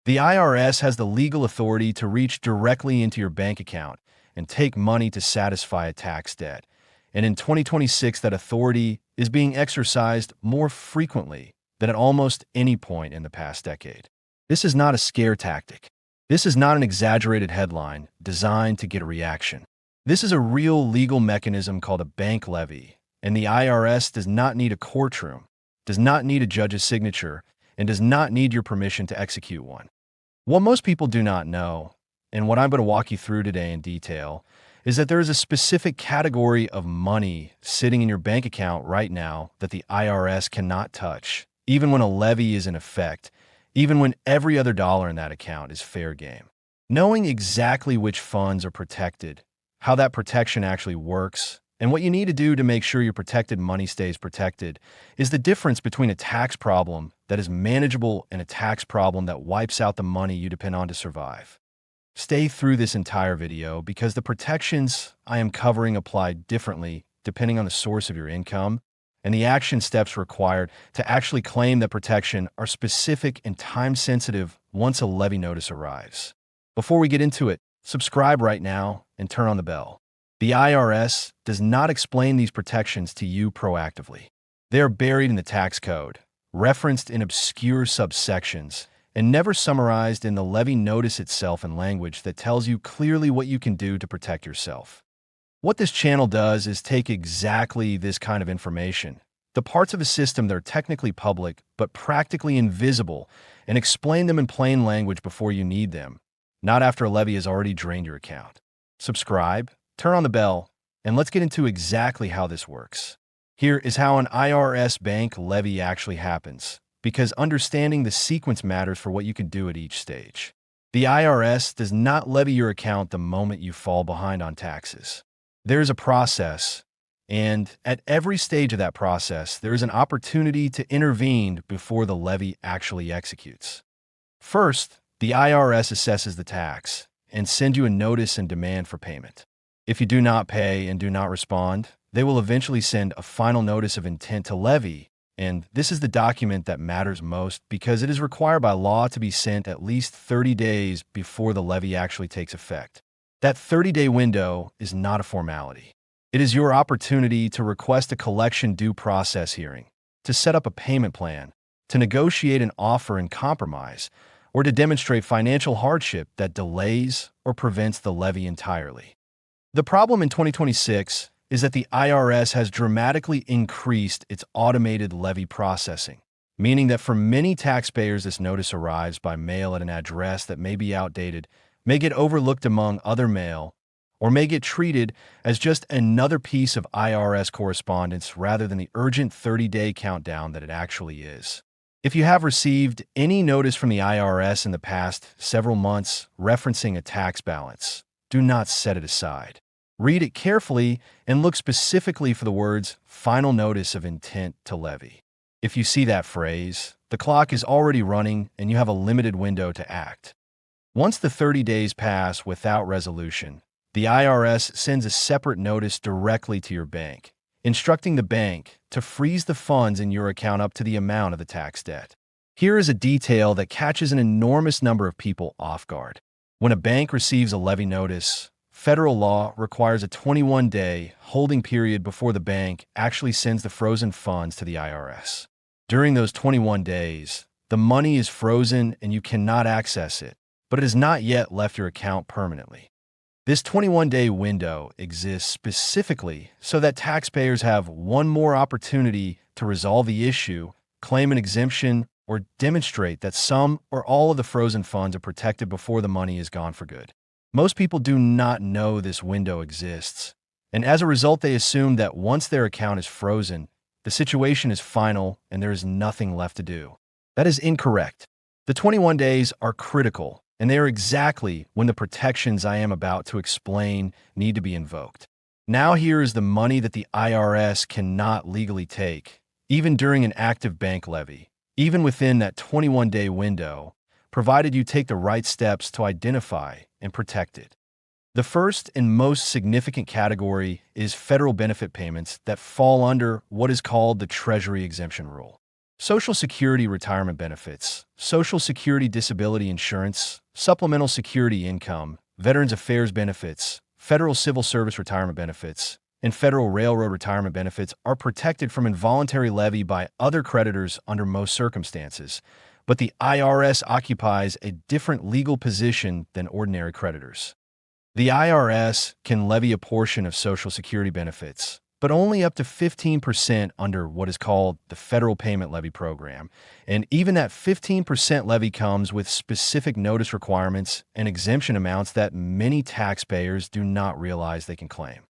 The IRS has the legal authority to reach directly into your bank account and take money to satisfy a tax debt. And in 2026, that authority is being exercised more frequently than at almost any point in the past decade. This is not a scare tactic. This is not an exaggerated headline designed to get a reaction. This is a real legal mechanism called a bank levy, and the IRS does not need a courtroom, does not need a judge's signature, and does not need your permission to execute one. What most people do not know, and what I'm going to walk you through today in detail, is that there is a specific category of money sitting in your bank account right now that the IRS cannot touch, even when a levy is in effect, even when every other dollar in that account is fair game. Knowing exactly which funds are protected, how that protection actually works, and what you need to do to make sure your protected money stays protected is the difference between a tax problem that is manageable and a tax problem that wipes out the money you depend on to survive. Stay through this entire video because the protections I am covering apply differently depending on the source of your income, and the action steps required to actually claim that protection are specific and time-sensitive once a levy notice arrives. Before we get into it, subscribe right now and turn on the bell. The IRS does not explain these protections to you proactively. They are buried in the tax code, referenced in obscure subsections, and never summarized in the levy notice itself in language that tells you clearly what you can do to protect yourself. What this channel does is take exactly this kind of information, the parts of a system that are technically public but practically invisible, and explain them in plain language before you need them, not after a levy has already drained your account. Subscribe, turn on the bell, and let's get into exactly how this works. Here is how an IRS bank levy actually happens, because understanding the sequence matters for what you can do at each stage. The IRS does not levy your account the moment you fall behind on taxes. There is a process, and at every stage of that process, there is an opportunity to intervene before the levy actually executes. First, the IRS assesses the tax and sends you a notice and demand for payment. If you do not pay and do not respond, they will eventually send a final notice of intent to levy, and this is the document that matters most because it is required by law to be sent at least 30 days before the levy actually takes effect. That 30-day window is not a formality. It is your opportunity to request a collection due process hearing, to set up a payment plan, to negotiate an offer and compromise, or to demonstrate financial hardship that delays or prevents the levy entirely. The problem in 2026 is that the IRS has dramatically increased its automated levy processing, meaning that for many taxpayers this notice arrives by mail at an address that may be outdated, may get overlooked among other mail, or may get treated as just another piece of IRS correspondence rather than the urgent 30-day countdown that it actually is. If you have received any notice from the IRS in the past several months referencing a tax balance, do not set it aside. Read it carefully and look specifically for the words "final notice of intent to levy." If you see that phrase, the clock is already running and you have a limited window to act. Once the 30 days pass without resolution, the IRS sends a separate notice directly to your bank, instructing the bank to freeze the funds in your account up to the amount of the tax debt. Here is a detail that catches an enormous number of people off guard. When a bank receives a levy notice, federal law requires a 21-day holding period before the bank actually sends the frozen funds to the IRS. During those 21 days, the money is frozen and you cannot access it, but it has not yet left your account permanently. This 21-day window exists specifically so that taxpayers have one more opportunity to resolve the issue, claim an exemption, or demonstrate that some or all of the frozen funds are protected before the money is gone for good. Most people do not know this window exists, and as a result they assume that once their account is frozen, the situation is final and there is nothing left to do. That is incorrect. The 21 days are critical, and they are exactly when the protections I am about to explain need to be invoked. Now here is the money that the IRS cannot legally take, even during an active bank levy, even within that 21-day window, provided you take the right steps to identify and protect it. The first and most significant category is federal benefit payments that fall under what is called the Treasury exemption rule. Social Security retirement benefits, Social Security disability insurance, supplemental security income, Veterans Affairs benefits, federal civil service retirement benefits, and federal railroad retirement benefits are protected from involuntary levy by other creditors under most circumstances, but the IRS occupies a different legal position than ordinary creditors. The IRS can levy a portion of Social Security benefits, but only up to 15% under what is called the Federal Payment Levy Program, and even that 15% levy comes with specific notice requirements and exemption amounts that many taxpayers do not realize they can claim.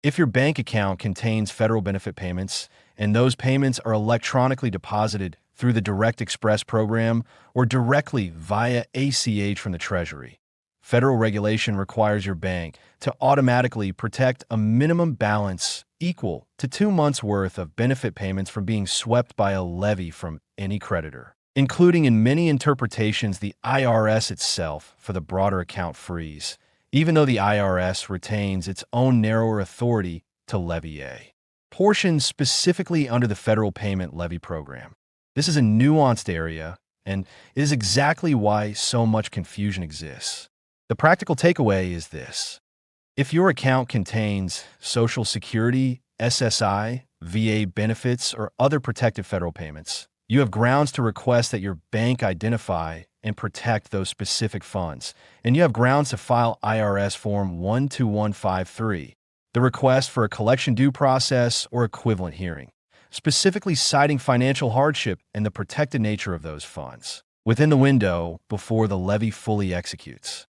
If your bank account contains federal benefit payments, and those payments are electronically deposited through the Direct Express program or directly via ACH from the Treasury, federal regulation requires your bank to automatically protect a minimum balance equal to 2 months' worth of benefit payments from being swept by a levy from any creditor, including in many interpretations the IRS itself for the broader account freeze, even though the IRS retains its own narrower authority to levy a portion specifically under the Federal Payment Levy Program. This is a nuanced area, and it is exactly why so much confusion exists. The practical takeaway is this. If your account contains Social Security, SSI, VA benefits, or other protected federal payments, you have grounds to request that your bank identify and protect those specific funds, and you have grounds to file IRS Form 12153, the request for a collection due process or equivalent hearing, specifically citing financial hardship and the protected nature of those funds, within the window before the levy fully executes.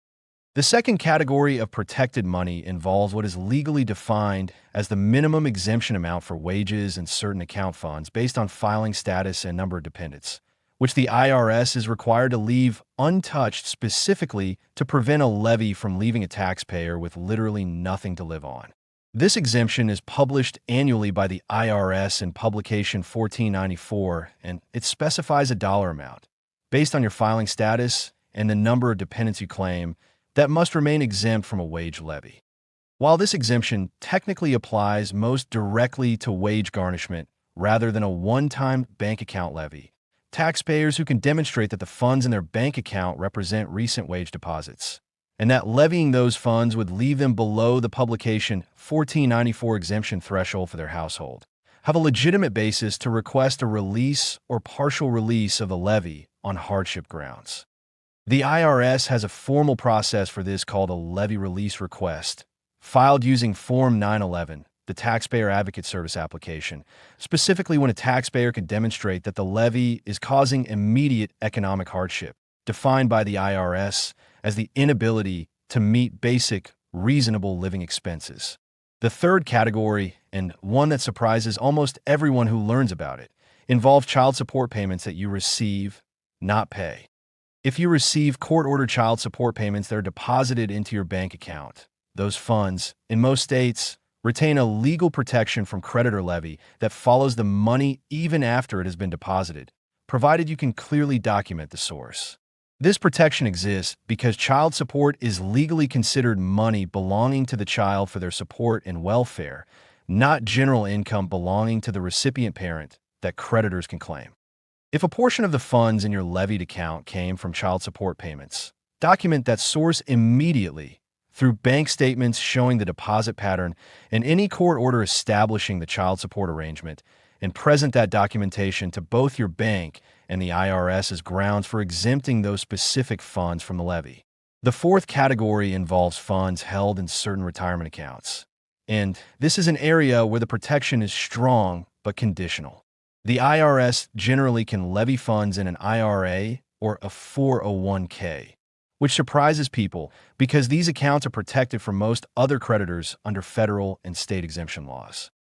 The second category of protected money involves what is legally defined as the minimum exemption amount for wages and certain account funds based on filing status and number of dependents, which the IRS is required to leave untouched specifically to prevent a levy from leaving a taxpayer with literally nothing to live on. This exemption is published annually by the IRS in Publication 1494, and it specifies a dollar amount, based on your filing status and the number of dependents you claim, that must remain exempt from a wage levy. While this exemption technically applies most directly to wage garnishment rather than a one-time bank account levy, taxpayers who can demonstrate that the funds in their bank account represent recent wage deposits, and that levying those funds would leave them below the Publication 1494 exemption threshold for their household, have a legitimate basis to request a release or partial release of the levy on hardship grounds. The IRS has a formal process for this called a levy release request, filed using Form 911, the Taxpayer Advocate Service application, specifically when a taxpayer can demonstrate that the levy is causing immediate economic hardship, defined by the IRS as the inability to meet basic, reasonable living expenses. The third category, and one that surprises almost everyone who learns about it, involves child support payments that you receive, not pay. If you receive court-ordered child support payments that are deposited into your bank account, those funds, in most states, retain a legal protection from creditor levy that follows the money even after it has been deposited, provided you can clearly document the source. This protection exists because child support is legally considered money belonging to the child for their support and welfare, not general income belonging to the recipient parent that creditors can claim. If a portion of the funds in your levied account came from child support payments, document that source immediately through bank statements showing the deposit pattern and any court order establishing the child support arrangement, and present that documentation to both your bank and the IRS as grounds for exempting those specific funds from the levy. The fourth category involves funds held in certain retirement accounts, and this is an area where the protection is strong but conditional. The IRS generally can levy funds in an IRA or a 401k, which surprises people because these accounts are protected from most other creditors under federal and state exemption laws.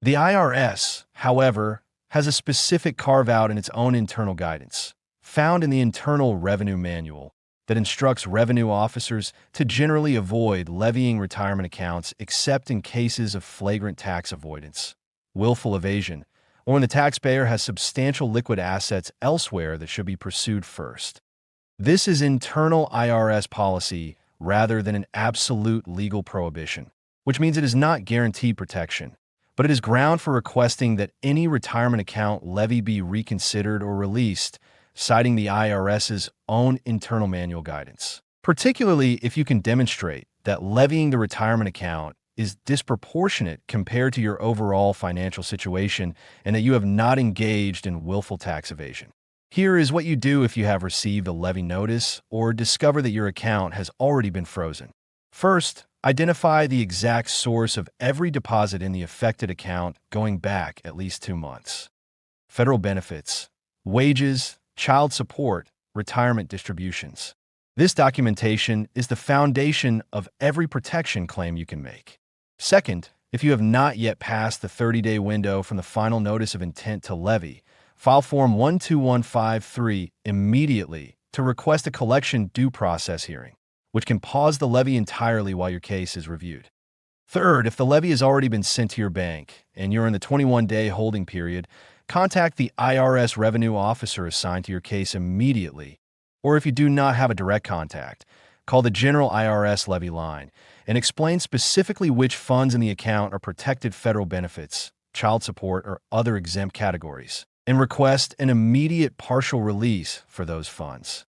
The IRS, however, has a specific carve-out in its own internal guidance, found in the Internal Revenue Manual, that instructs revenue officers to generally avoid levying retirement accounts except in cases of flagrant tax avoidance, willful evasion, or when the taxpayer has substantial liquid assets elsewhere that should be pursued first. This is internal IRS policy rather than an absolute legal prohibition, which means it is not guaranteed protection, but it is ground for requesting that any retirement account levy be reconsidered or released, citing the IRS's own internal manual guidance. Particularly if you can demonstrate that levying the retirement account is disproportionate compared to your overall financial situation and that you have not engaged in willful tax evasion. Here is what you do if you have received a levy notice or discover that your account has already been frozen. First, identify the exact source of every deposit in the affected account going back at least 2 months. Federal benefits, wages, child support, retirement distributions. This documentation is the foundation of every protection claim you can make. Second, if you have not yet passed the 30-day window from the final notice of intent to levy, file Form 12153 immediately to request a collection due process hearing, which can pause the levy entirely while your case is reviewed. Third, if the levy has already been sent to your bank and you're in the 21-day holding period, contact the IRS revenue officer assigned to your case immediately. Or if you do not have a direct contact, call the general IRS levy line and explain specifically which funds in the account are protected federal benefits, child support, or other exempt categories, and request an immediate partial release for those funds.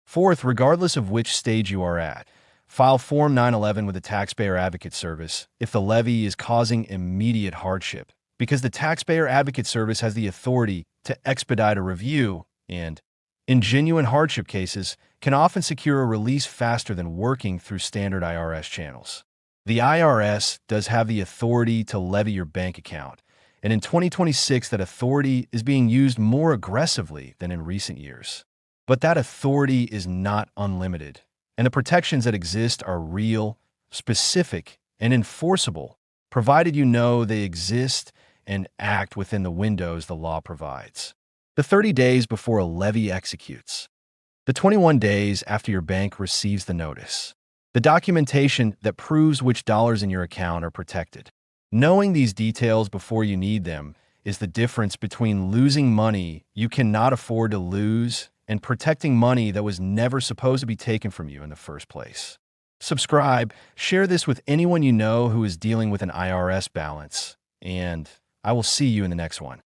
Fourth, regardless of which stage you are at, file Form 911 with the Taxpayer Advocate Service if the levy is causing immediate hardship, because the Taxpayer Advocate Service has the authority to expedite a review and, in genuine hardship cases, can often secure a release faster than working through standard IRS channels. The IRS does have the authority to levy your bank account, and in 2026 that authority is being used more aggressively than in recent years. But that authority is not unlimited, and the protections that exist are real, specific, and enforceable, provided you know they exist and act within the windows the law provides. The 30 days before a levy executes. The 21 days after your bank receives the notice. The documentation that proves which dollars in your account are protected. Knowing these details before you need them is the difference between losing money you cannot afford to lose and protecting money that was never supposed to be taken from you in the first place. Subscribe, share this with anyone you know who is dealing with an IRS balance, and I will see you in the next one.